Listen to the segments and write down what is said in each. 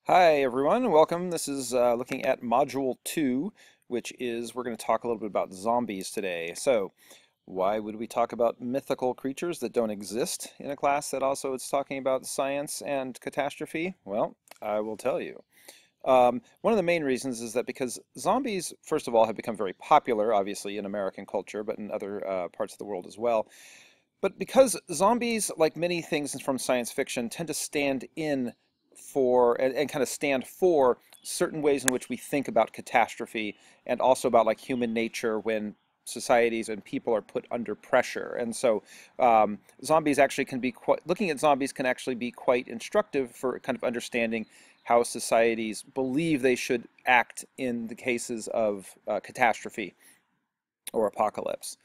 Hi everyone, welcome. This is looking at Module 2, which is we're going to talk a little bit about zombies today. So, why would we talk about mythical creatures that don't exist in a class that also is talking about science and catastrophe? Well, I will tell you. One of the main reasons is that because zombies, first of all, have become very popular, obviously in American culture, but in other parts of the world as well. But because zombies, like many things from science fiction, tend to stand in for and kind of stand for certain ways in which we think about catastrophe and also about like human nature when societies and people are put under pressure. And so zombies actually can be quite, looking at zombies can actually be quite instructive for kind of understanding how societies believe they should act in the cases of catastrophe or apocalypse.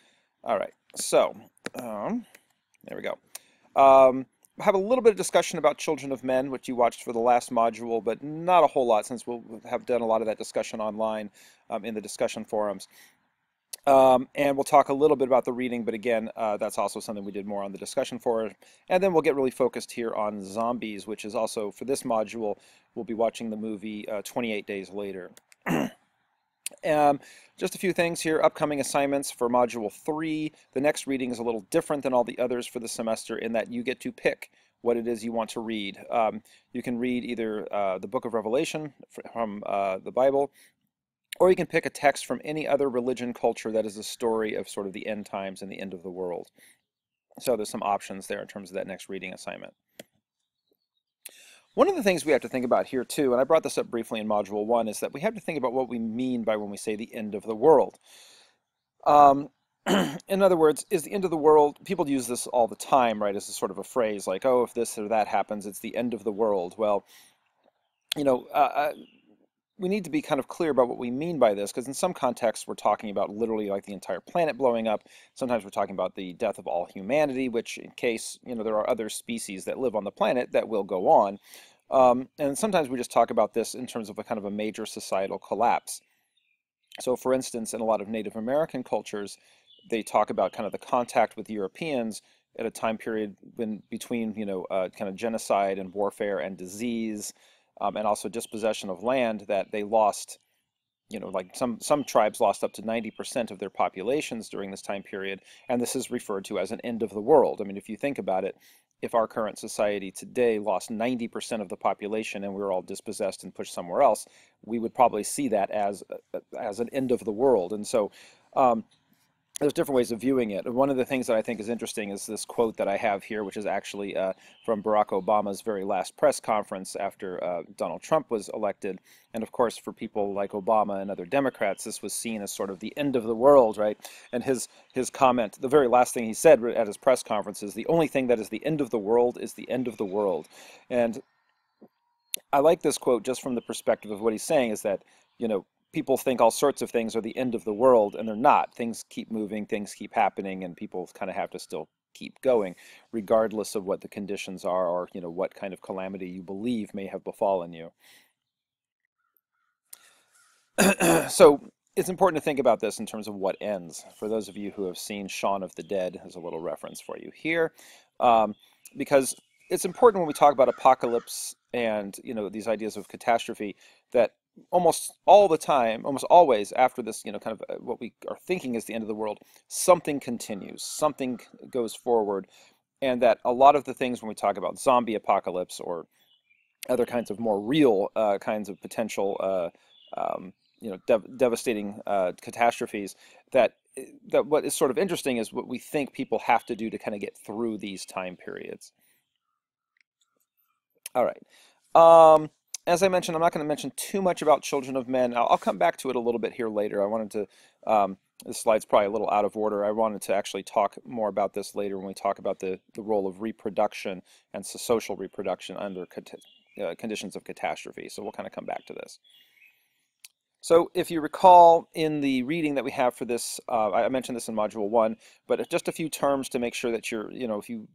All right, so there we go. Have a little bit of discussion about Children of Men, which you watched for the last module, but not a whole lot since we'll have done a lot of that discussion online in the discussion forums. And we'll talk a little bit about the reading, but again, that's also something we did more on the discussion forum. And then we'll get really focused here on zombies, which is also, for this module, we'll be watching the movie 28 Days Later. Just a few things here. Upcoming assignments for Module 3. The next reading is a little different than all the others for the semester in that you get to pick what it is you want to read. You can read either the Book of Revelation from the Bible, or you can pick a text from any other religion culture that is a story of sort of the end times and the end of the world. So there's some options there in terms of that next reading assignment. One of the things we have to think about here too, and I brought this up briefly in Module 1, is that we have to think about what we mean by when we say the end of the world. In other words, is the end of the world, people use this all the time, right, as a sort of a phrase like, oh, if this or that happens, it's the end of the world. Well, you know, we need to be kind of clear about what we mean by this, because in some contexts we're talking about literally like the entire planet blowing up. Sometimes we're talking about the death of all humanity, which in case, you know, there are other species that live on the planet that will go on. And sometimes we just talk about this in terms of a kind of a major societal collapse. So for instance, in a lot of Native American cultures, they talk about kind of the contact with Europeans at a time period when between, you know, kind of genocide and warfare and disease, and also dispossession of land that they lost, you know, like some tribes lost up to 90% of their populations during this time period, and this is referred to as an end of the world. I mean, if you think about it, if our current society today lost 90% of the population and we were all dispossessed and pushed somewhere else, we would probably see that as an end of the world. And so there's different ways of viewing it. One of the things that I think is interesting is this quote that I have here, which is actually from Barack Obama's very last press conference after Donald Trump was elected. And of course, for people like Obama and other Democrats, this was seen as sort of the end of the world, right? And his comment, the very last thing he said at his press conference is, the only thing that is the end of the world is the end of the world. And I like this quote just from the perspective of what he's saying is that, you know, people think all sorts of things are the end of the world, and they're not. Things keep moving, things keep happening, and people kind of have to still keep going, regardless of what the conditions are or, you know, what kind of calamity you believe may have befallen you. So it's important to think about this in terms of what ends. For those of you who have seen Shaun of the Dead, there's a little reference for you here, um, because it's important when we talk about apocalypse and, you know, these ideas of catastrophe, that almost all the time, almost always after this, you know, kind of what we are thinking is the end of the world, something continues, something goes forward, and that a lot of the things when we talk about zombie apocalypse or other kinds of more real kinds of potential you know, devastating catastrophes, that what is sort of interesting is what we think people have to do to kind of get through these time periods. All right. As I mentioned, I'm not going to mention too much about Children of Men. I'll come back to it a little bit here later. I wanted to, this slide's probably a little out of order. I wanted to actually talk more about this later when we talk about the role of reproduction and social reproduction under conditions of catastrophe. So we'll kind of come back to this. So if you recall in the reading that we have for this, I mentioned this in Module 1, but just a few terms to make sure that you're, you know, if you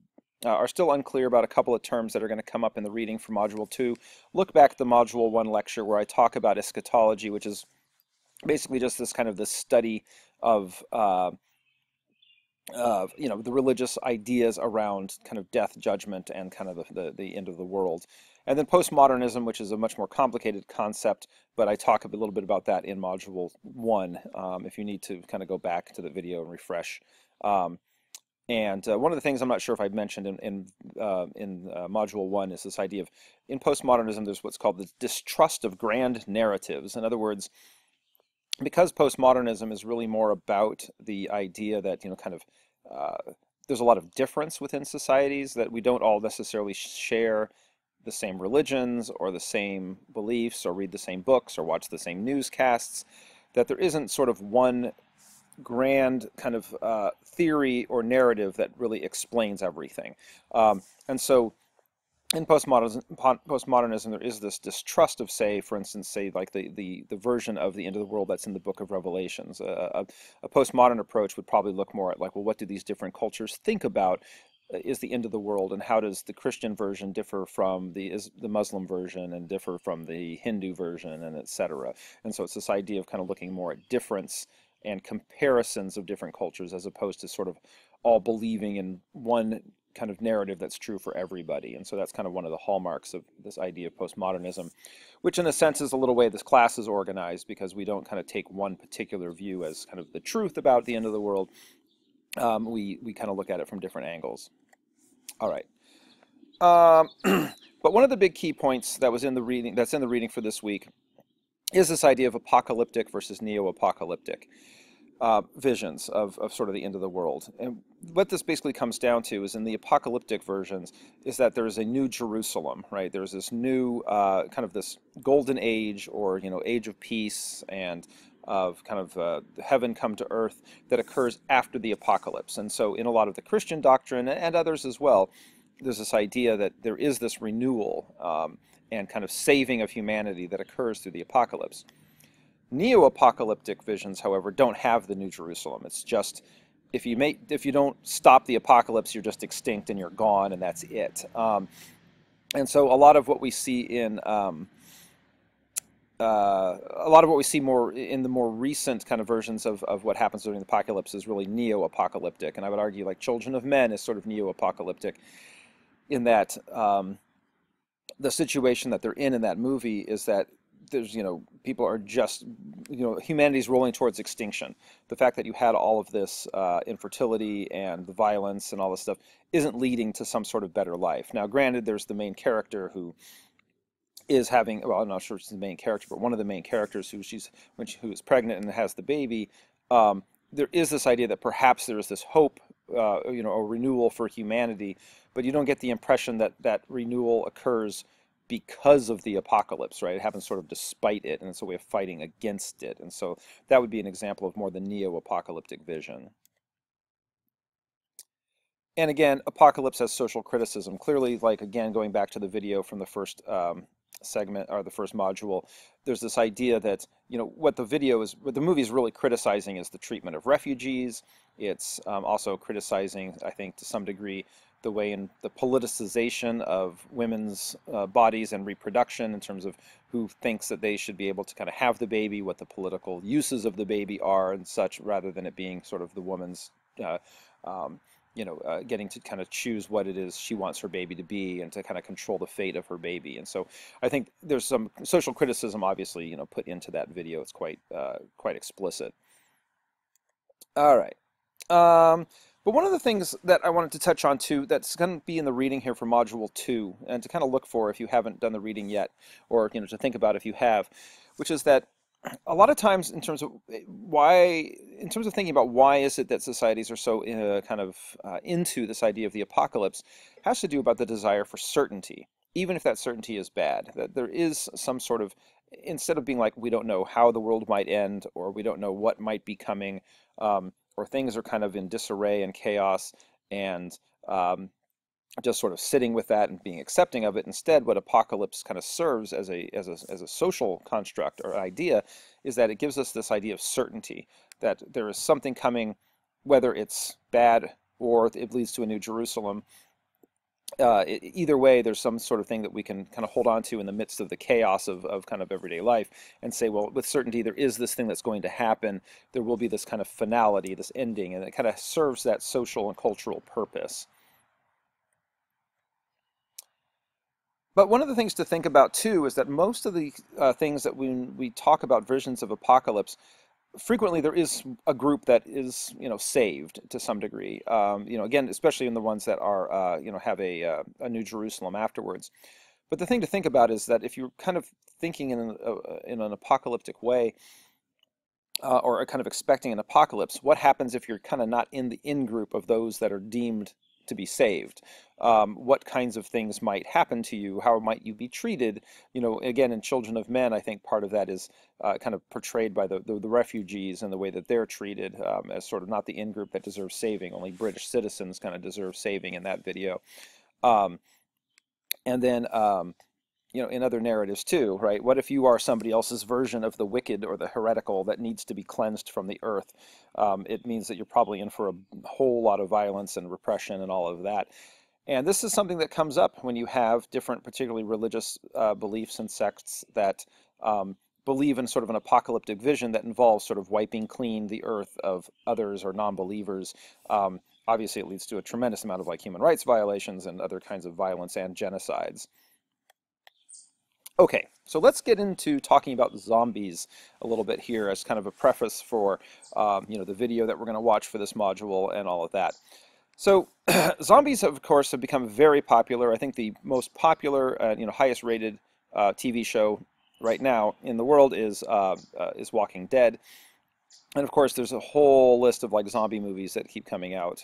are still unclear about a couple of terms that are going to come up in the reading for Module 2, look back at the Module 1 lecture where I talk about eschatology, which is basically just this kind of the study of you know, the religious ideas around kind of death, judgment, and kind of the end of the world. And then postmodernism, which is a much more complicated concept, but I talk a little bit about that in Module 1, if you need to kind of go back to the video and refresh. And one of the things I'm not sure if I mentioned in Module 1 is this idea of, in postmodernism, there's what's called the distrust of grand narratives. In other words, because postmodernism is really more about the idea that, there's a lot of difference within societies, that we don't all necessarily share the same religions or the same beliefs or read the same books or watch the same newscasts, that there isn't sort of one grand kind of theory or narrative that really explains everything. And so in postmodernism, there is this distrust of, say, for instance, say like the version of the end of the world that's in the Book of Revelations. A postmodern approach would probably look more at like, well, what do these different cultures think about is the end of the world, and how does the Christian version differ from the Muslim version and differ from the Hindu version, and etc. And so it's this idea of kind of looking more at difference and comparisons of different cultures, as opposed to sort of all believing in one kind of narrative that's true for everybody. And so that's kind of one of the hallmarks of this idea of postmodernism, which in a sense is a little way this class is organized, because we don't kind of take one particular view as kind of the truth about the end of the world. We kind of look at it from different angles. All right. But one of the big key points that was in the reading, that's in the reading for this week, is this idea of apocalyptic versus neo-apocalyptic visions of sort of the end of the world. And what this basically comes down to is, in the apocalyptic versions, is that there is a new Jerusalem, right? There's this new kind of this golden age, or age of peace and of kind of heaven come to earth, that occurs after the apocalypse. And so in a lot of the Christian doctrine, and others as well, there's this idea that there is this renewal and kind of saving of humanity that occurs through the apocalypse. Neo-apocalyptic visions, however, don't have the New Jerusalem. It's just, if you don't stop the apocalypse, you're just extinct and you're gone, and that's it. And so a lot of what we see in more in the more recent kind of versions of what happens during the apocalypse is really neo-apocalyptic, and I would argue like Children of Men is sort of neo-apocalyptic, in that the situation that they're in that movie is that there's, people are just, humanity's rolling towards extinction. The fact that you had all of this infertility and the violence and all this stuff isn't leading to some sort of better life. Now, granted, there's the main character who is having, well, I'm not sure if she's the main character, but one of the main characters who is pregnant and has the baby. There is this idea that perhaps there is this hope, a renewal for humanity, but you don't get the impression that that renewal occurs because of the apocalypse, right? It happens sort of despite it, and it's a way of fighting against it. And so that would be an example of more the neo-apocalyptic vision. And again, apocalypse has social criticism. Clearly, like, again, going back to the video from the first segment, or the first module, there's this idea that, what the movie is really criticizing is the treatment of refugees. It's also criticizing, I think, to some degree, the way in the politicization of women's bodies and reproduction, in terms of who thinks that they should be able to kind of have the baby, what the political uses of the baby are and such, rather than it being sort of the woman's getting to kind of choose what it is she wants her baby to be, and to kind of control the fate of her baby. And so I think there's some social criticism, obviously, put into that video. It's quite explicit. All right. But one of the things that I wanted to touch on too, that's going to be in the reading here for Module 2, and to kind of look for if you haven't done the reading yet, or to think about if you have, which is that a lot of times, in terms of thinking about why is it that societies are so into this idea of the apocalypse, has to do about the desire for certainty, even if that certainty is bad. That there is some sort of, instead of being like, we don't know how the world might end, or we don't know what might be coming, or things are kind of in disarray and chaos, and just sort of sitting with that and being accepting of it. Instead, what apocalypse kind of serves as a social construct or idea is that it gives us this idea of certainty, that there is something coming, whether it's bad or it leads to a new Jerusalem. Either way, there's some sort of thing that we can kind of hold on to in the midst of the chaos of kind of everyday life, and say, well, with certainty, there is this thing that's going to happen. There will be this kind of finality, this ending, and it kind of serves that social and cultural purpose. But one of the things to think about too is that most of the things that when we talk about visions of apocalypse, frequently there is a group that is, saved to some degree. Again, especially in the ones that are, have a New Jerusalem afterwards. But the thing to think about is that if you're kind of thinking in an apocalyptic way, or are kind of expecting an apocalypse, what happens if you're kind of not in the in group of those that are deemed to be saved? What kinds of things might happen to you? How might you be treated? Again, in Children of Men, I think part of that is kind of portrayed by the refugees and the way that they're treated, as sort of not the in group that deserves saving. Only British citizens kind of deserve saving in that video. Um, and then in other narratives too, right? What if you are somebody else's version of the wicked or the heretical that needs to be cleansed from the earth? It means that you're probably in for a whole lot of violence and repression and all of that. And this is something that comes up when you have different, particularly religious beliefs and sects that believe in sort of an apocalyptic vision that involves sort of wiping clean the earth of others or non-believers. Obviously, it leads to a tremendous amount of like human rights violations and other kinds of violence and genocides. Okay, so let's get into talking about zombies a little bit here as kind of a preface for the video that we're going to watch for this module and all of that. So zombies, of course, have become very popular. I think the most popular, highest rated TV show right now in the world is Walking Dead. And of course, there's a whole list of like zombie movies that keep coming out.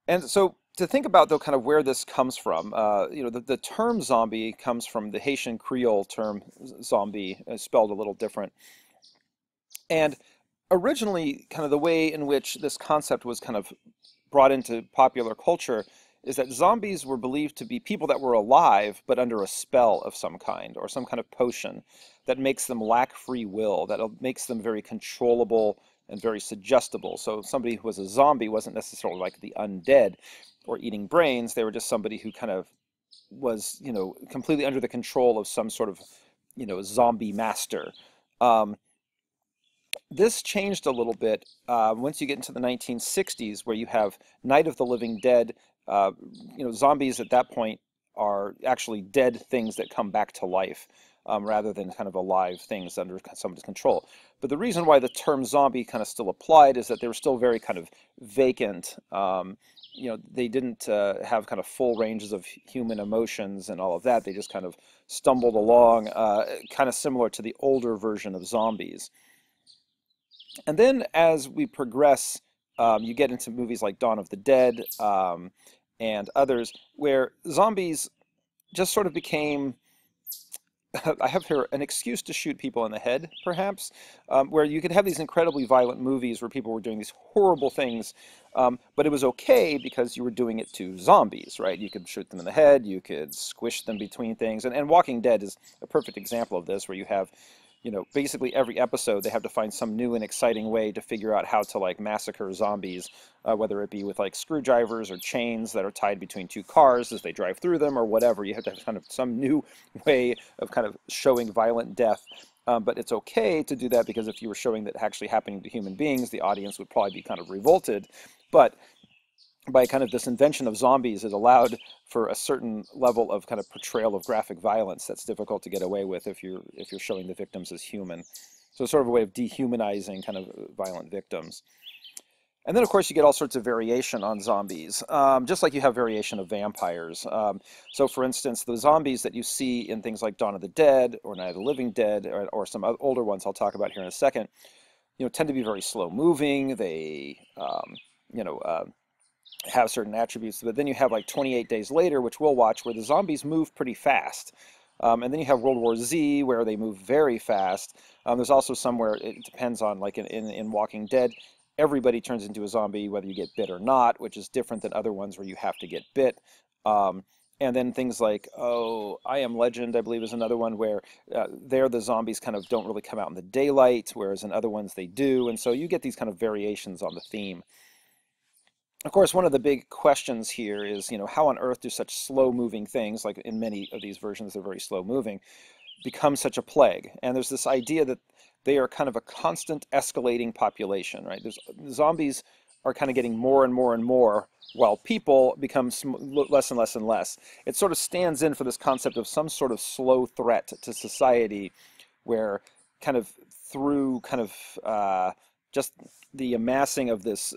And so to think about, though, kind of where this comes from, the term zombie comes from the Haitian Creole term zombie, spelled a little different. And originally, kind of the way in which this concept was kind of brought into popular culture is that zombies were believed to be people that were alive but under a spell of some kind or some kind of potion that makes them lack free will, that makes them very controllable and very suggestible. So somebody who was a zombie wasn't necessarily like the undead or eating brains. They were just somebody who kind of was, completely under the control of some sort of, zombie master. Um, this changed a little bit once you get into the 1960s, where you have Night of the Living Dead. Zombies at that point are actually dead things that come back to life, rather than kind of alive things under somebody's control. But the reason why the term zombie kind of still applied is that they were still very kind of vacant. They didn't have kind of full ranges of human emotions and all of that. They just kind of stumbled along, kind of similar to the older version of zombies. And then as we progress, you get into movies like Dawn of the Dead, and others, where zombies just sort of became, I have here, an excuse to shoot people in the head, perhaps, where you could have these incredibly violent movies where people were doing these horrible things, but it was okay because you were doing it to zombies, right? You could shoot them in the head, you could squish them between things, and Walking Dead is a perfect example of this, where you have basically every episode they have to find some new and exciting way to figure out how to like massacre zombies, whether it be with like screwdrivers or chains that are tied between two cars as they drive through them or whatever. You have to have kind of some new way of kind of showing violent death. But it's okay to do that because if you were showing that actually happening to human beings, the audience would probably be kind of revolted. But by kind of this invention of zombies, it allowed for a certain level of kind of portrayal of graphic violence that's difficult to get away with if you're showing the victims as human. So it's sort of a way of dehumanizing kind of violent victims. And then, of course, you get all sorts of variation on zombies, just like you have variation of vampires. So, for instance, the zombies that you see in things like Dawn of the Dead or Night of the Living Dead, or some older ones I'll talk about here in a second, tend to be very slow-moving. They, have certain attributes, but then you have like 28 Days Later, which we'll watch, where the zombies move pretty fast. And then you have World War Z, where they move very fast. There's also somewhere, it depends on, like in Walking Dead, everybody turns into a zombie, whether you get bit or not, which is different than other ones where you have to get bit. And then things like, I Am Legend, I believe, is another one where there the zombies kind of don't really come out in the daylight, whereas in other ones they do. And so you get these kind of variations on the theme. Of course, one of the big questions here is, how on earth do such slow-moving things, like in many of these versions they're very slow-moving, become such a plague? And there's this idea that they are kind of a constant escalating population, right? Zombies are kind of getting more and more and more, while people become less and less and less. It sort of stands in for this concept of some sort of slow threat to society, where kind of through kind of just the amassing of this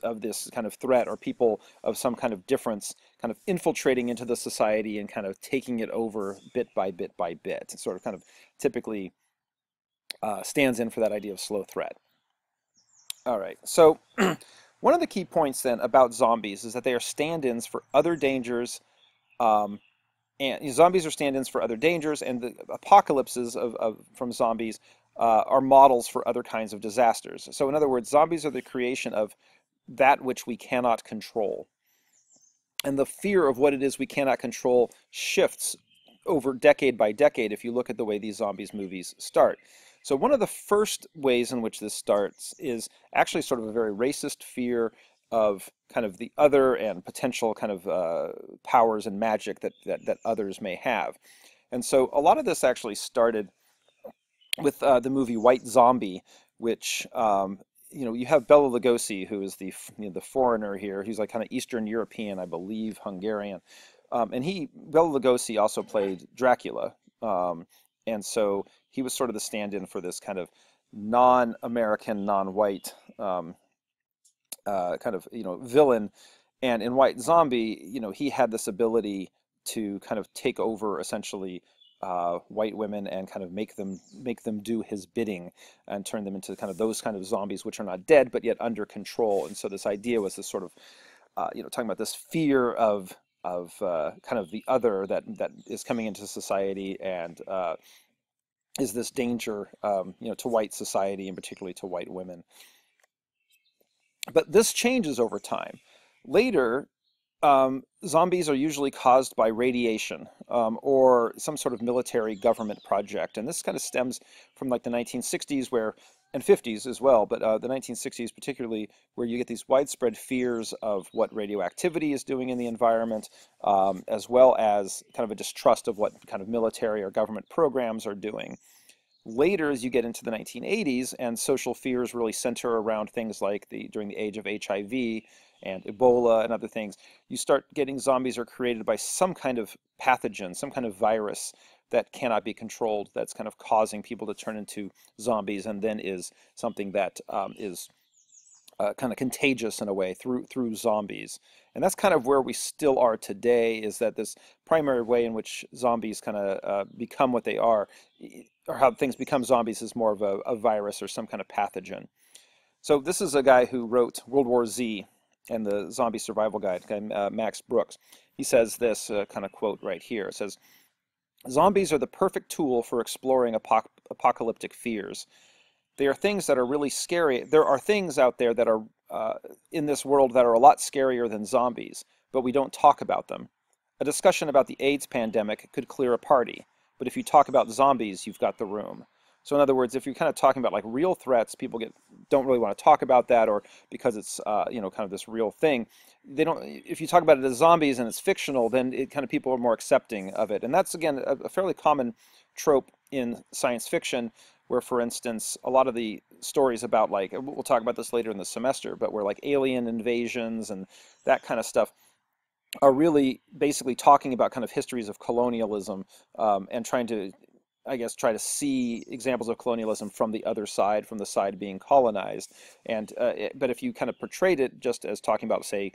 kind of threat, or people of some kind of difference kind of infiltrating into the society and kind of taking it over bit by bit by bit. It sort of kind of typically stands in for that idea of slow threat. All right, so one of the key points then about zombies is that they are stand-ins for other dangers, and zombies are stand-ins for other dangers, and the apocalypses from zombies are models for other kinds of disasters. So in other words, zombies are the creation of that which we cannot control. And the fear of what it is we cannot control shifts over decade by decade if you look at the way these zombies movies start. So one of the first ways in which this starts is actually sort of a very racist fear of kind of the other and potential kind of powers and magic that others may have. And so a lot of this actually started with the movie White Zombie, which you have Bela Lugosi, who is the foreigner here. He's like kind of Eastern European, I believe, Hungarian, and Bela Lugosi also played Dracula, and so he was sort of the stand-in for this kind of non-American, non-white kind of villain. And in White Zombie, he had this ability to kind of take over essentially white women and kind of make them do his bidding and turn them into kind of those kind of zombies which are not dead but yet under control. And so this idea was this sort of talking about this fear of kind of the other that is coming into society and is this danger to white society and particularly to white women. But this changes over time. Later, zombies are usually caused by radiation or some sort of military government project. And this kind of stems from like the 1960s and 50s as well, but the 1960s particularly, where you get these widespread fears of what radioactivity is doing in the environment, as well as kind of a distrust of what kind of military or government programs are doing. Later, as you get into the 1980s, and social fears really center around things like during the age of HIV and Ebola and other things, you start getting zombies are created by some kind of pathogen, some kind of virus that cannot be controlled, that's kind of causing people to turn into zombies, and then is something that is kind of contagious in a way through zombies. And that's kind of where we still are today, is that this primary way in which zombies kind of become what they are, or how things become zombies, is more of a virus or some kind of pathogen. So this is a guy who wrote World War Z and the Zombie Survival Guide, Max Brooks. He says this kind of quote right here. It says, "Zombies are the perfect tool for exploring apocalyptic fears. They are things that are really scary. There are things out there that are in this world that are a lot scarier than zombies, but we don't talk about them. A discussion about the AIDS pandemic could clear a party, but if you talk about zombies, you've got the room." So in other words, if you're kind of talking about like real threats, people don't really want to talk about that, or because it's kind of this real thing. They don't. If you talk about it as zombies and it's fictional, then it kind of people are more accepting of it. And that's again a fairly common trope in science fiction, where, for instance, a lot of the stories about, like, we'll talk about this later in the semester, but where like alien invasions and that kind of stuff are really basically talking about kind of histories of colonialism, and trying to, I guess, try to see examples of colonialism from the other side, from the side being colonized. And but if you kind of portrayed it just as talking about, say,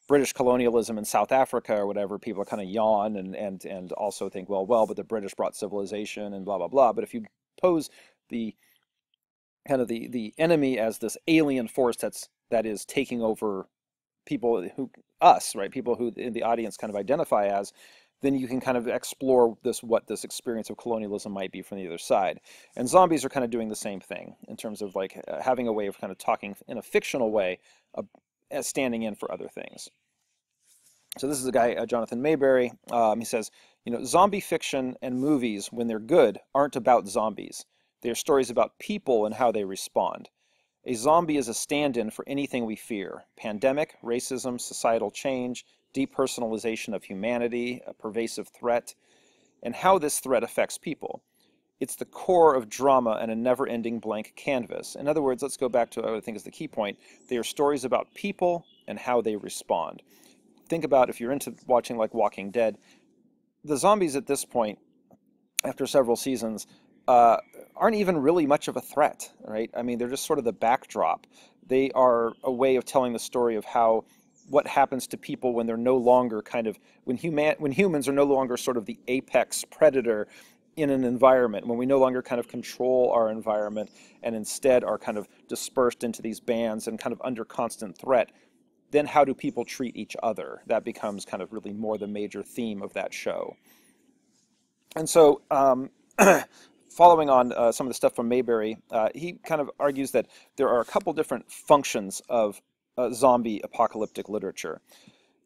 British colonialism in South Africa or whatever, people kind of yawn and also think, well, but the British brought civilization and blah blah blah. But if you pose the kind of the enemy as this alien force that is taking over people right? People who in the audience kind of identify as, then you can kind of explore what this experience of colonialism might be from the other side. And zombies are kind of doing the same thing in terms of like having a way of kind of talking in a fictional way, as standing in for other things. So this is a guy, Jonathan Mayberry. He says, zombie fiction and movies, when they're good, aren't about zombies. They are stories about people and how they respond. A zombie is a stand-in for anything we fear: pandemic, racism, societal change, depersonalization of humanity, a pervasive threat, and how this threat affects people. It's the core of drama and a never-ending blank canvas. In other words, let's go back to what I think is the key point. They are stories about people and how they respond. Think about if you're into watching like Walking Dead, the zombies at this point, after several seasons, aren't even really much of a threat, right? I mean, they're just sort of the backdrop. They are a way of telling the story of how what happens to people when they're no longer kind of when humans are no longer sort of the apex predator in an environment, when we no longer kind of control our environment and instead are kind of dispersed into these bands and kind of under constant threat. Then how do people treat each other? That becomes kind of really more the major theme of that show. And so, following on some of the stuff from Mayberry, he kind of argues that there are a couple different functions of zombie apocalyptic literature.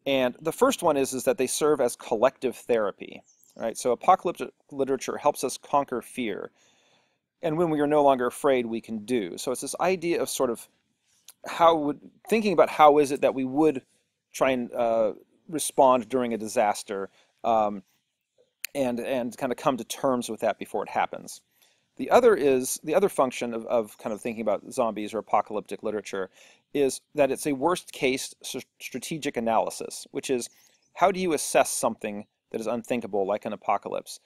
And the first one is that they serve as collective therapy. Right? So apocalyptic literature helps us conquer fear. And when we are no longer afraid, we can do. So it's this idea of sort of thinking about how is it that we would try and respond during a disaster, and kind of come to terms with that before it happens. The other function of kind of thinking about zombies or apocalyptic literature is that it's a worst case strategic analysis, which is how do you assess something that is unthinkable like an apocalypse?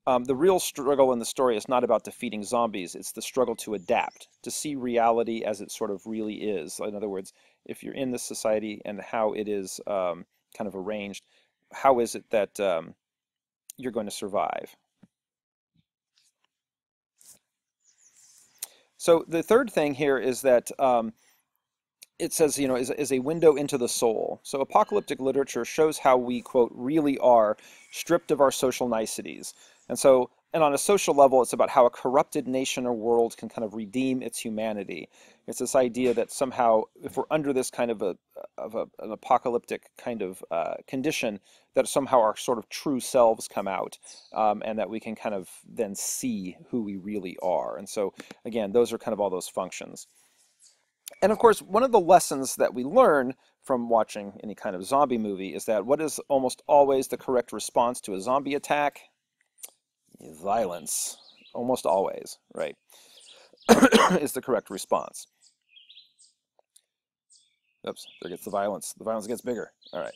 The real struggle in the story is not about defeating zombies, it's the struggle to adapt, to see reality as it sort of really is. In other words, if you're in this society and how it is kind of arranged, how is it that you're going to survive? So the third thing here is that it says, is a window into the soul. So apocalyptic literature shows how we, quote, really are, stripped of our social niceties. And on a social level, it's about how a corrupted nation or world can kind of redeem its humanity. It's this idea that somehow, if we're under this kind of an apocalyptic kind of condition, that somehow our sort of true selves come out, and that we can kind of then see who we really are. And so, again, those are kind of all those functions. And of course, one of the lessons that we learn from watching any kind of zombie movie is that what is almost always the correct response to a zombie attack? Violence. Almost always, right? Is the correct response. Oops, there gets the violence. The violence gets bigger. All right.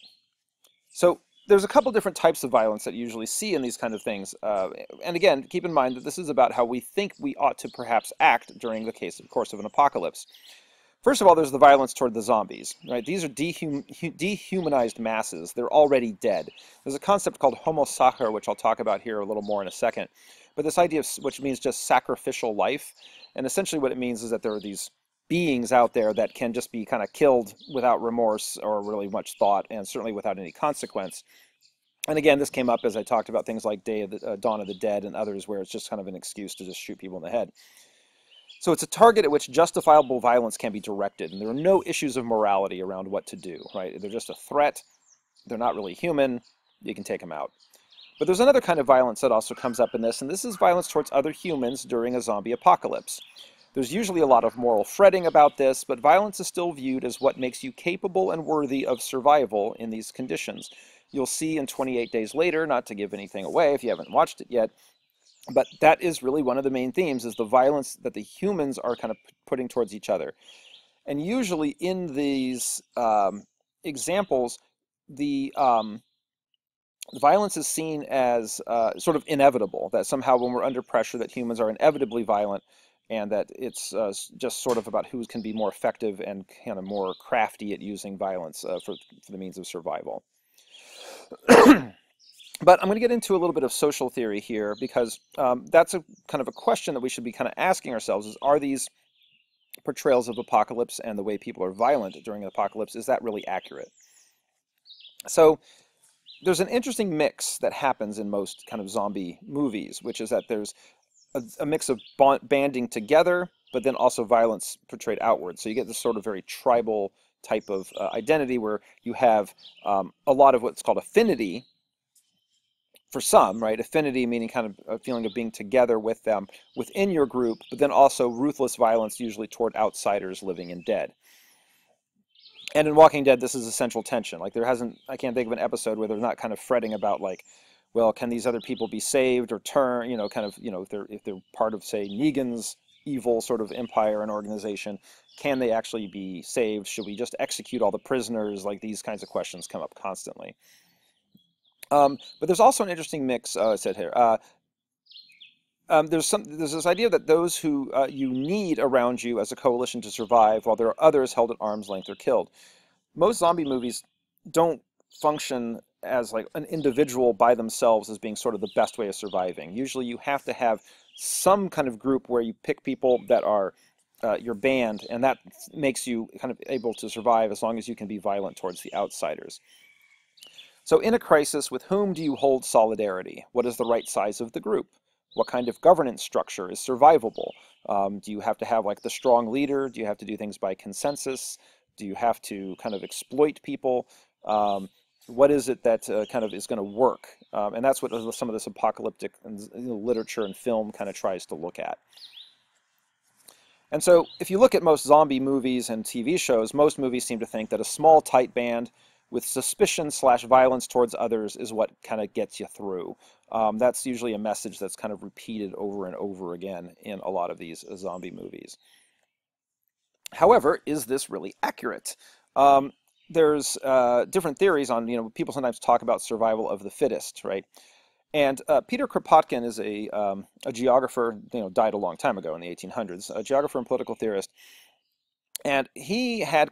So there's a couple different types of violence that you usually see in these kind of things. And again, keep in mind that this is about how we think we ought to perhaps act during the course of an apocalypse. First of all, there's the violence toward the zombies, right? These are dehumanized masses. They're already dead. There's a concept called homo sacer, which I'll talk about here a little more in a second. But this idea, which means just sacrificial life, and essentially what it means is that there are these beings out there that can just be kind of killed without remorse or really much thought, and certainly without any consequence. And again, this came up as I talked about things like Dawn of the Dead and others, where it's just kind of an excuse to just shoot people in the head. So it's a target at which justifiable violence can be directed, and there are no issues of morality around what to do, right? They're just a threat. They're not really human. You can take them out. But there's another kind of violence that also comes up in this, and this is violence towards other humans during a zombie apocalypse. There's usually a lot of moral fretting about this, but violence is still viewed as what makes you capable and worthy of survival in these conditions. You'll see in 28 Days Later, not to give anything away if you haven't watched it yet, but that is really one of the main themes, is the violence that the humans are kind of putting towards each other. And usually in these examples, the violence is seen as sort of inevitable, that somehow when we're under pressure that humans are inevitably violent, and that it's just sort of about who can be more effective and kind of more crafty at using violence for the means of survival. But I'm going to get into a little bit of social theory here, because that's a kind of a question that we should be kind of asking ourselves, is are these portrayals of apocalypse and the way people are violent during an apocalypse, is that really accurate? So there's an interesting mix that happens in most kind of zombie movies, which is that there's a mix of banding together, but then also violence portrayed outward. So you get this sort of very tribal type of identity where you have a lot of what's called affinity for some, right? Affinity meaning kind of a feeling of being together with them within your group, but then also ruthless violence usually toward outsiders living and dead. And in Walking Dead, this is a central tension. Like I can't think of an episode where they're not kind of fretting about like, well, can these other people be saved or turn, if they're part of, say, Negan's evil sort of empire and organization, can they actually be saved? Should we just execute all the prisoners? Like these kinds of questions come up constantly. But there's also an interesting mix, I said here. There's this idea that those who you need around you as a coalition to survive, while there are others held at arm's length or killed. Most zombie movies don't function as like an individual by themselves as being sort of the best way of surviving. Usually you have to have some kind of group where you pick people that are your band, and that makes you kind of able to survive as long as you can be violent towards the outsiders. So in a crisis, with whom do you hold solidarity? What is the right size of the group? What kind of governance structure is survivable? Do you have to have like the strong leader? Do you have to do things by consensus? Do you have to kind of exploit people? What is it that kind of is going to work? And that's what some of this apocalyptic literature and film kind of tries to look at. And so if you look at most zombie movies and TV shows, most movies seem to think that a small, tight band with suspicion/violence towards others is what kind of gets you through. That's usually a message that's kind of repeated over and over again in a lot of these zombie movies. However, is this really accurate? There's different theories on, people sometimes talk about survival of the fittest, right? And Peter Kropotkin is a geographer, died a long time ago in the 1800s, a geographer and political theorist. And he had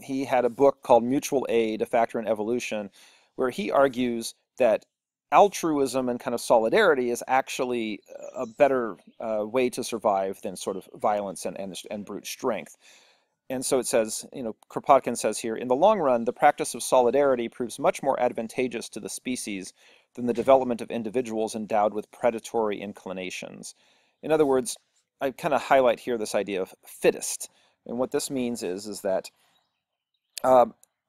he had a book called Mutual Aid, A Factor in Evolution, where he argues that altruism and kind of solidarity is actually a better way to survive than sort of violence and brute strength. And so it says, Kropotkin says here, in the long run, the practice of solidarity proves much more advantageous to the species than the development of individuals endowed with predatory inclinations. In other words, I kind of highlight here this idea of fittest. And what this means is that,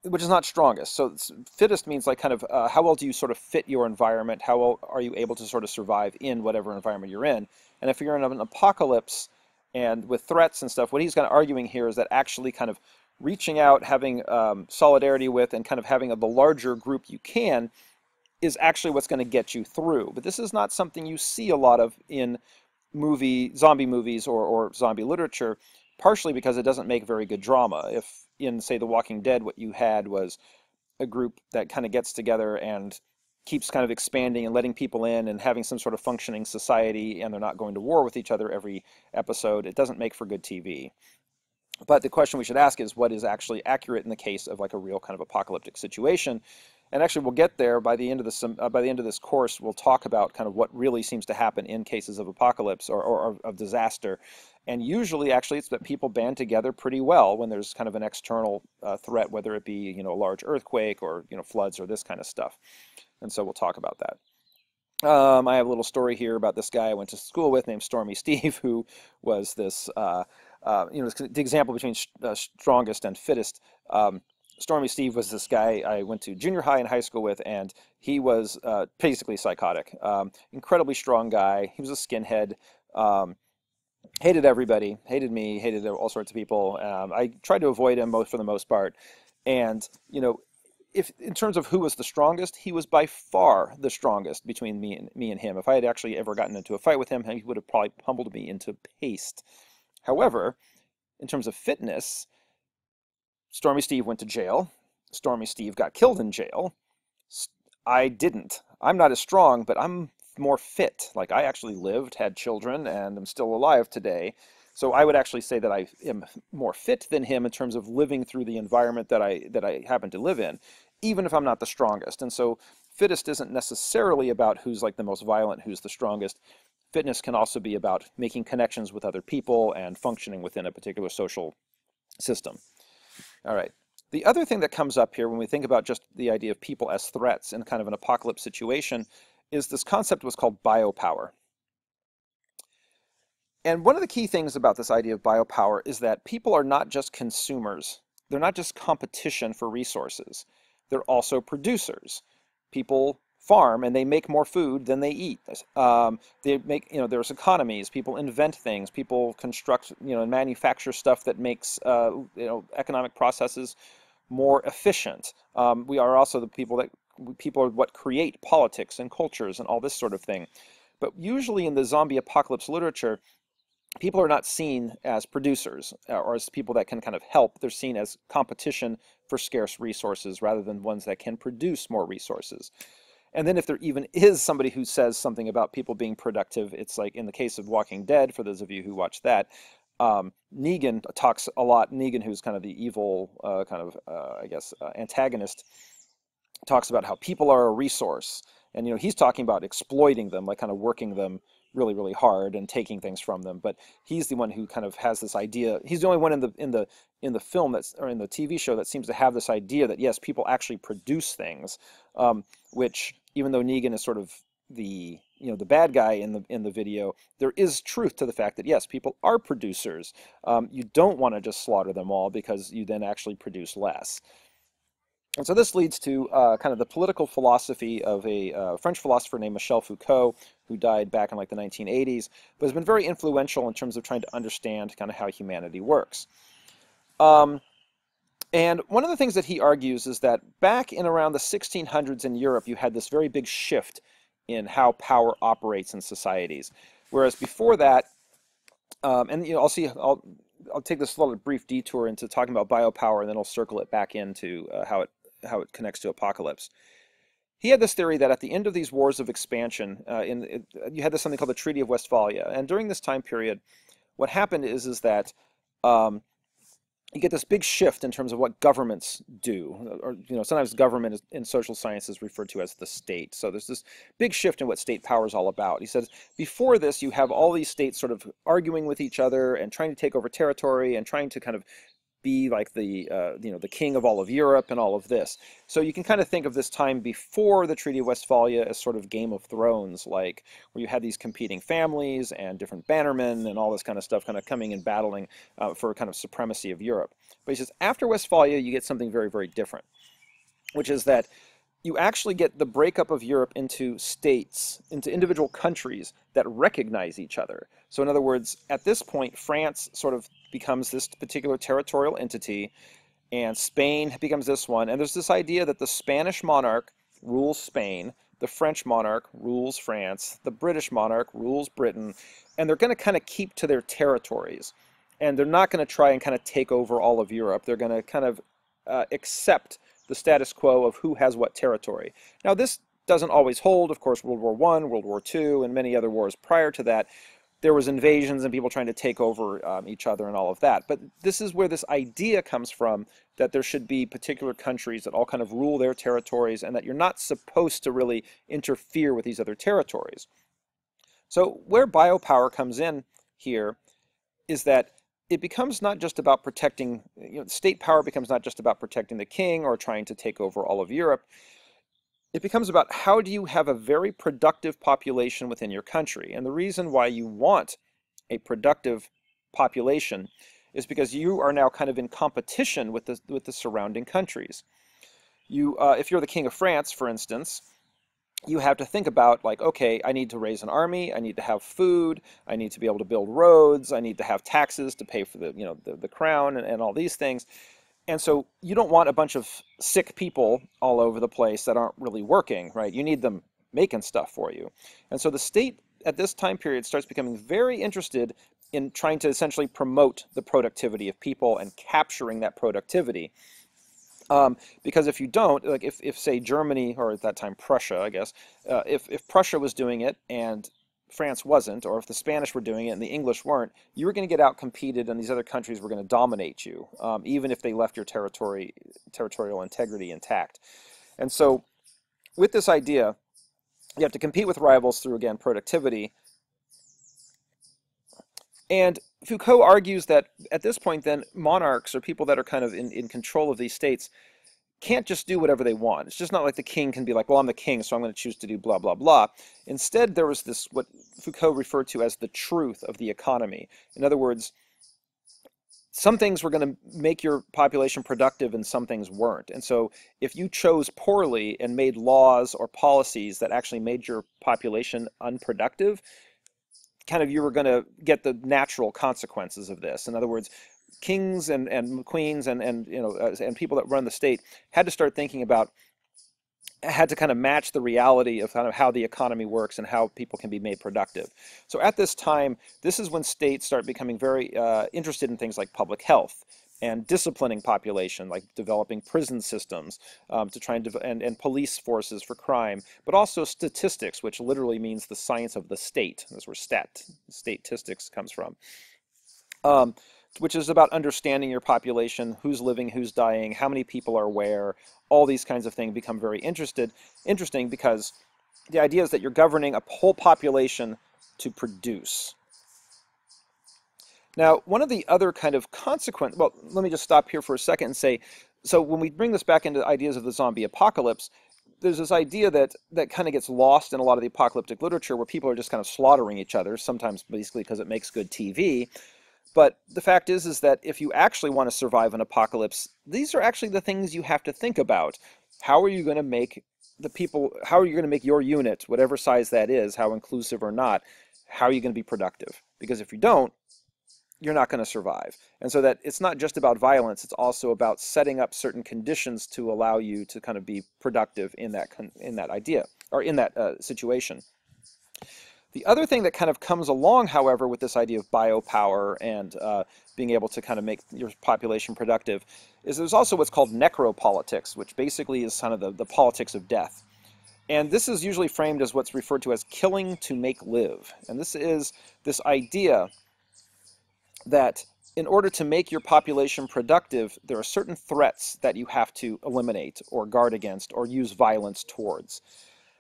which is not strongest. So fittest means like kind of how well do you sort of fit your environment? How well are you able to sort of survive in whatever environment you're in? And if you're in an apocalypse and with threats and stuff, what he's kind of arguing here is that actually kind of reaching out, having solidarity with, and kind of having the larger group you can is actually what's going to get you through. But this is not something you see a lot of in zombie movies or zombie literature, partially because it doesn't make very good drama. If in, say, The Walking Dead, what you had was a group that kind of gets together and keeps kind of expanding and letting people in and having some sort of functioning society, and they're not going to war with each other every episode, it doesn't make for good TV. But the question we should ask is what is actually accurate in the case of like a real kind of apocalyptic situation. And actually, we'll get there by the end of this course. We'll talk about kind of what really seems to happen in cases of apocalypse or of disaster. And usually, actually, it's that people band together pretty well when there's kind of an external threat, whether it be a large earthquake or floods or this kind of stuff. And so we'll talk about that. I have a little story here about this guy I went to school with named Stormy Steve, who was this the example between strongest and fittest. Stormy Steve was this guy I went to junior high and high school with, and he was basically psychotic. Incredibly strong guy. He was a skinhead. Hated everybody. Hated me. Hated all sorts of people. I tried to avoid him for the most part. And, if in terms of who was the strongest, he was by far the strongest between me and him. If I had actually ever gotten into a fight with him, he would have probably pummeled me into paste. However, in terms of fitness, Stormy Steve went to jail. Stormy Steve got killed in jail. I didn't. I'm not as strong, but I'm more fit. Like I actually lived, had children, and I'm still alive today. So I would actually say that I am more fit than him in terms of living through the environment that I happen to live in, even if I'm not the strongest. And so fittest isn't necessarily about who's like the most violent, who's the strongest. Fitness can also be about making connections with other people and functioning within a particular social system. All right. The other thing that comes up here when we think about just the idea of people as threats in kind of an apocalypse situation is this concept was called biopower. And one of the key things about this idea of biopower is that people are not just consumers. They're not just competition for resources. They're also producers. People farm and they make more food than they eat. They make, there's economies. People invent things. People construct, and manufacture stuff that makes, economic processes more efficient. We are also the people are what create politics and cultures and all this sort of thing. But usually in the zombie apocalypse literature, people are not seen as producers or as people that can kind of help. They're seen as competition for scarce resources rather than ones that can produce more resources. And then if there even is somebody who says something about people being productive, it's like in the case of Walking Dead, for those of you who watch that, Negan talks a lot. Negan, who's kind of the evil, I guess, antagonist, talks about how people are a resource. And, he's talking about exploiting them, like kind of working them really, really hard and taking things from them. But he's the one who kind of has this idea. He's the only one in the film or in the TV show that seems to have this idea that yes, people actually produce things, which even though Negan is sort of the bad guy in the video, there is truth to the fact that yes, people are producers. You don't want to just slaughter them all because you then actually produce less. And so this leads to kind of the political philosophy of a French philosopher named Michel Foucault, who died back in like the 1980s, but has been very influential in terms of trying to understand kind of how humanity works. And one of the things that he argues is that back in around the 1600s in Europe, you had this very big shift in how power operates in societies, whereas before that, and I'll take this little brief detour into talking about biopower, and then I'll circle it back into how it connects to apocalypse. He had this theory that at the end of these wars of expansion, you had this something called the Treaty of Westphalia, and during this time period, what happened is that you get this big shift in terms of what governments do, or sometimes government in social science is referred to as the state. So there's this big shift in what state power is all about. He says before this, you have all these states sort of arguing with each other and trying to take over territory and trying to kind of be like the king of all of Europe and all of this. So you can kind of think of this time before the Treaty of Westphalia as sort of Game of Thrones, like where you had these competing families and different bannermen and all this kind of stuff kind of coming and battling for kind of supremacy of Europe. But he says after Westphalia, you get something very, very different, which is that you actually get the breakup of Europe into states, into individual countries that recognize each other. So in other words, at this point, France sort of becomes this particular territorial entity, and Spain becomes this one. And there's this idea that the Spanish monarch rules Spain, the French monarch rules France, the British monarch rules Britain, and they're going to kind of keep to their territories. And they're not going to try and kind of take over all of Europe. They're going to kind of accept the status quo of who has what territory. Now, this doesn't always hold. Of course, World War I, World War II, and many other wars prior to that, there was invasions and people trying to take over each other and all of that. But this is where this idea comes from, that there should be particular countries that all kind of rule their territories and that you're not supposed to really interfere with these other territories. So where biopower comes in here is that it becomes not just about protecting, state power becomes not just about protecting the king or trying to take over all of Europe. It becomes about how do you have a very productive population within your country. And the reason why you want a productive population is because you are now kind of in competition with the surrounding countries. If you're the king of France, for instance, you have to think about like, okay, I need to raise an army, I need to have food, I need to be able to build roads, I need to have taxes to pay for the crown and all these things. And so you don't want a bunch of sick people all over the place that aren't really working, right? You need them making stuff for you. And so the state at this time period starts becoming very interested in trying to essentially promote the productivity of people and capturing that productivity. Because if you don't, like if say Germany, or at that time Prussia, I guess, if Prussia was doing it and France wasn't, or if the Spanish were doing it and the English weren't, you were going to get out-competed and these other countries were going to dominate you, even if they left your territorial integrity intact. And so with this idea, you have to compete with rivals through, again, productivity. And Foucault argues that at this point, then, monarchs or people that are kind of in control of these states can't just do whatever they want. It's just not like the king can be like, well, I'm the king, so I'm going to choose to do blah, blah, blah. Instead, there was this, what Foucault referred to as the truth of the economy. In other words, some things were going to make your population productive and some things weren't. And so if you chose poorly and made laws or policies that actually made your population unproductive, kind of you were going to get the natural consequences of this. In other words, kings and queens and people that run the state had to start thinking about, had to kind of match the reality of kind of how the economy works and how people can be made productive. So at this time, this is when states start becoming very interested in things like public health and disciplining population, like developing prison systems to try and police forces for crime, but also statistics, which literally means the science of the state. That's where statistics comes from. Um, which is about understanding your population, who's living, who's dying, how many people are where. All these kinds of things become very interesting because the idea is that you're governing a whole population to produce. Now, one of the other kind of consequent, well, let me just stop here for a second and say, so when we bring this back into ideas of the zombie apocalypse, there's this idea that kind of gets lost in a lot of the apocalyptic literature where people are just kind of slaughtering each other, sometimes basically because it makes good TV. But the fact is that if you actually want to survive an apocalypse, these are actually the things you have to think about. How are you going to make how are you going to make your unit, whatever size that is, how inclusive or not, how are you going to be productive? Because if you don't, you're not going to survive. And so that it's not just about violence, it's also about setting up certain conditions to allow you to kind of be productive in that idea, or in that situation. The other thing that kind of comes along, however, with this idea of biopower and being able to kind of make your population productive is there's also what's called necropolitics, which basically is kind of the politics of death. And this is usually framed as what's referred to as killing to make live. And this is this idea that in order to make your population productive, there are certain threats that you have to eliminate or guard against or use violence towards.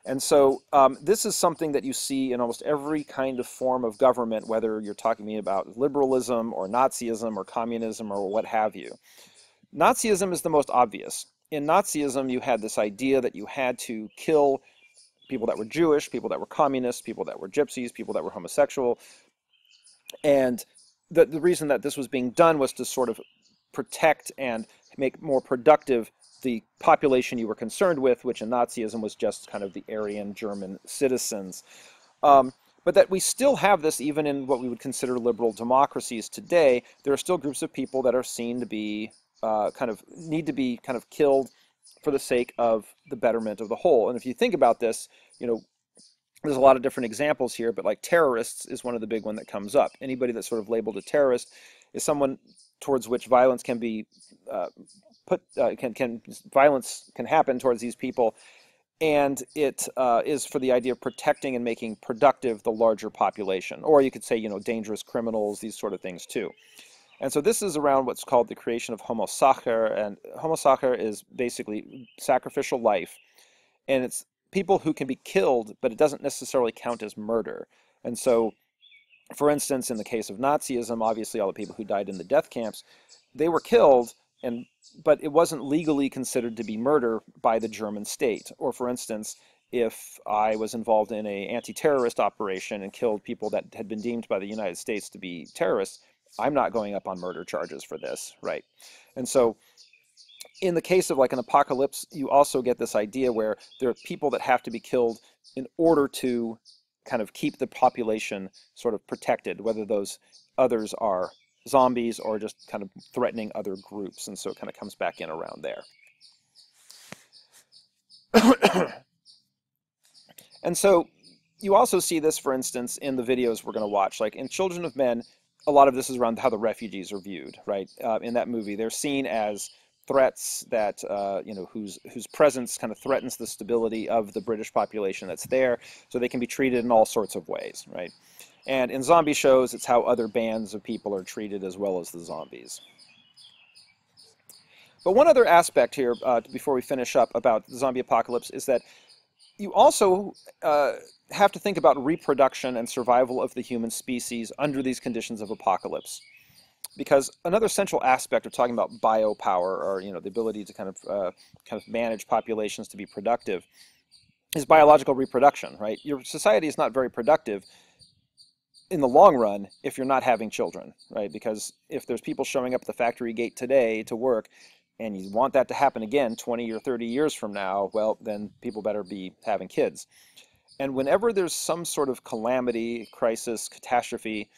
And so this is something that you see in almost every kind of form of government, whether you're talking about liberalism or Nazism or communism or what have you. Nazism is the most obvious. In Nazism, you had this idea that you had to kill people that were Jewish, people that were communists, people that were gypsies, people that were homosexual. And the reason that this was being done was to sort of protect and make more productive the population you were concerned with, which in Nazism was just kind of the Aryan German citizens. But that we still have this even in what we would consider liberal democracies today. There are still groups of people that are seen to be need to be kind of killed for the sake of the betterment of the whole. And if you think about this, there's a lot of different examples here, but like terrorists is one of the big one that comes up. Anybody that's sort of labeled a terrorist is someone towards which violence can be violence can happen towards these people, and it is for the idea of protecting and making productive the larger population, or you could say dangerous criminals, these sort of things too. And so this is around what's called the creation of Homo sacer, and Homo sacer is basically sacrificial life, and it's people who can be killed, but it doesn't necessarily count as murder. And so, for instance, in the case of Nazism, obviously all the people who died in the death camps, they were killed, but it wasn't legally considered to be murder by the German state. Or for instance, if I was involved in an anti-terrorist operation and killed people that had been deemed by the United States to be terrorists, I'm not going up on murder charges for this, right? And so in the case of like an apocalypse, you also get this idea where there are people that have to be killed in order to kind of keep the population sort of protected, whether those others are zombies or just kind of threatening other groups. And so it kind of comes back in around there. And so you also see this, for instance, in the videos we're going to watch. Like in Children of Men, a lot of this is around how the refugees are viewed, right? In that movie, they're seen as threats that, whose presence kind of threatens the stability of the British population that's there, so they can be treated in all sorts of ways, right? And in zombie shows, it's how other bands of people are treated as well as the zombies. But one other aspect here, before we finish up about the zombie apocalypse, is that you also have to think about reproduction and survival of the human species under these conditions of apocalypse. Because another central aspect of talking about biopower, or the ability to kind of manage populations to be productive, is biological reproduction, right? Your society is not very productive in the long run if you're not having children, right? Because if there's people showing up at the factory gate today to work, and you want that to happen again 20 or 30 years from now, well, then people better be having kids. And whenever there's some sort of calamity, crisis, catastrophe,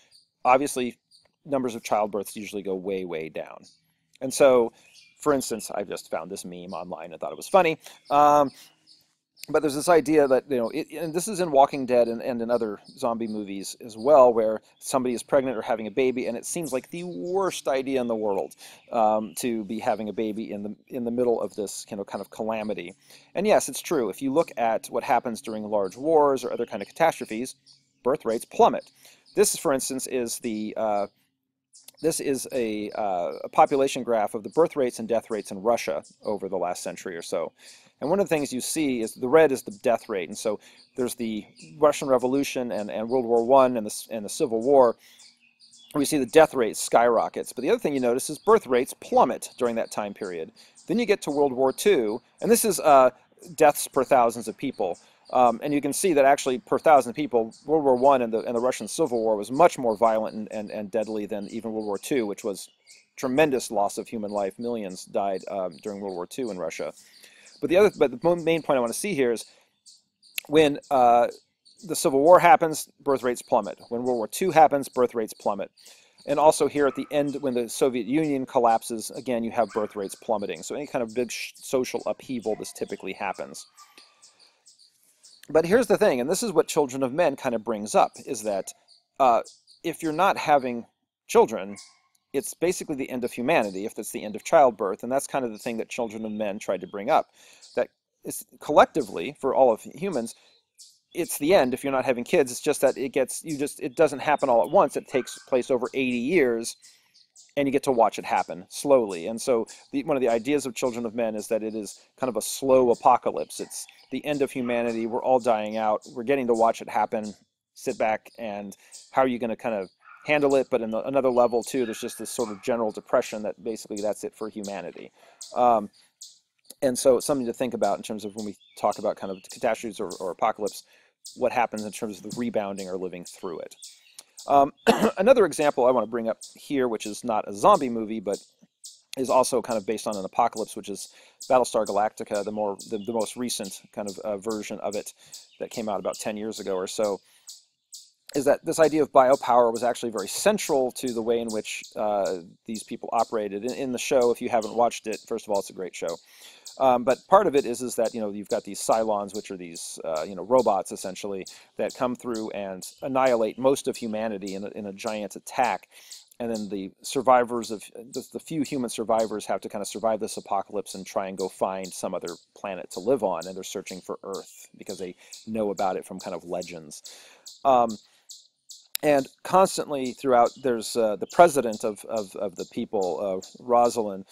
obviously numbers of childbirths usually go way, way down. And so, for instance, I just found this meme online and thought it was funny. but there's this idea that, and this is in Walking Dead and in other zombie movies as well, where somebody is pregnant or having a baby, and it seems like the worst idea in the world, to be having a baby in the middle of this, kind of calamity. And yes, it's true. If you look at what happens during large wars or other kind of catastrophes, birth rates plummet. This, for instance, is a population graph of the birth rates and death rates in Russia over the last century or so. And one of the things you see is the red is the death rate. And so there's the Russian Revolution and World War I and the Civil War. We see the death rate skyrockets. But the other thing you notice is birth rates plummet during that time period. Then you get to World War II, and this is deaths per thousands of people. And you can see that actually per thousand people, World War I and the Russian Civil War was much more violent and deadly than even World War II, which was tremendous loss of human life. Millions died during World War II in Russia. But the main point I want to see here is when the Civil War happens, birth rates plummet. When World War II happens, birth rates plummet. And also here at the end, when the Soviet Union collapses, again, you have birth rates plummeting. So any kind of big social upheaval, this typically happens. But here's the thing, and this is what Children of Men kind of brings up, is that if you're not having children, it's basically the end of humanity, if it's the end of childbirth. And that's kind of the thing that Children of Men tried to bring up. That is collectively, for all of humans, it's the end if you're not having kids. It's just that it doesn't happen all at once. It takes place over 80 years, and you get to watch it happen slowly. And so one of the ideas of Children of Men is that it is kind of a slow apocalypse. It's the end of humanity. We're all dying out. We're getting to watch it happen. Sit back, and how are you going to kind of handle it? But in another level, too, there's just this sort of general depression that basically that's it for humanity. And so it's something to think about in terms of when we talk about kind of catastrophes or apocalypse, what happens in terms of the rebounding or living through it. Another example I want to bring up here, which is not a zombie movie, but is also kind of based on an apocalypse, which is Battlestar Galactica, the most recent kind of version of it that came out about 10 years ago or so, is that this idea of biopower was actually very central to the way in which these people operated. In the show, if you haven't watched it, first of all, it's a great show. But part of it is that, you've got these Cylons, which are these, robots, essentially, that come through and annihilate most of humanity in a giant attack. And then the survivors the few human survivors have to kind of survive this apocalypse and try and go find some other planet to live on. And they're searching for Earth because they know about it from kind of legends. And constantly throughout, there's the president of the people, Rosalind,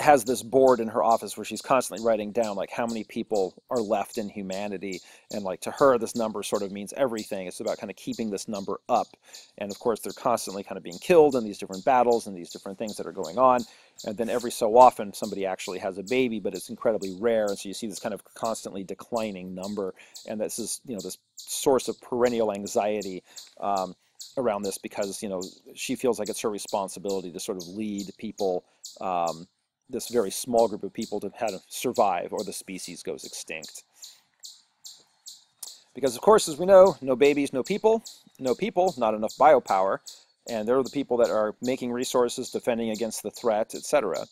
has this board in her office where she's constantly writing down like how many people are left in humanity, and like to her this number sort of means everything. It's about kind of keeping this number up, and of course they're constantly kind of being killed in these different battles and these different things that are going on. And then every so often somebody actually has a baby, but it's incredibly rare, and so you see this kind of constantly declining number. And this is this source of perennial anxiety around this, because she feels like it's her responsibility to sort of lead people, this very small group of people, to how to survive or the species goes extinct. Because of course, as we know, no babies, no people, not enough biopower, and they're the people that are making resources, defending against the threat, etc.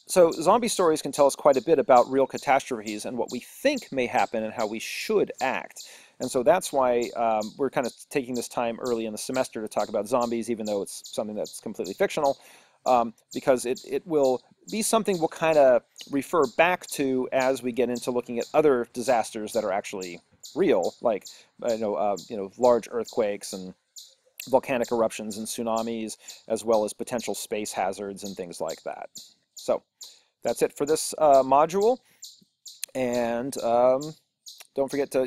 So zombie stories can tell us quite a bit about real catastrophes and what we think may happen and how we should act. And so that's why we're kind of taking this time early in the semester to talk about zombies, even though it's something that's completely fictional. Because it will be something we'll kind of refer back to as we get into looking at other disasters that are actually real, like large earthquakes and volcanic eruptions and tsunamis, as well as potential space hazards and things like that. So that's it for this module, and don't forget to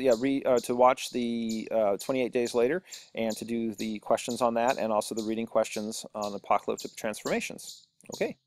to watch the 28 Days Later, and to do the questions on that, and also the reading questions on apocalyptic transformations. Okay.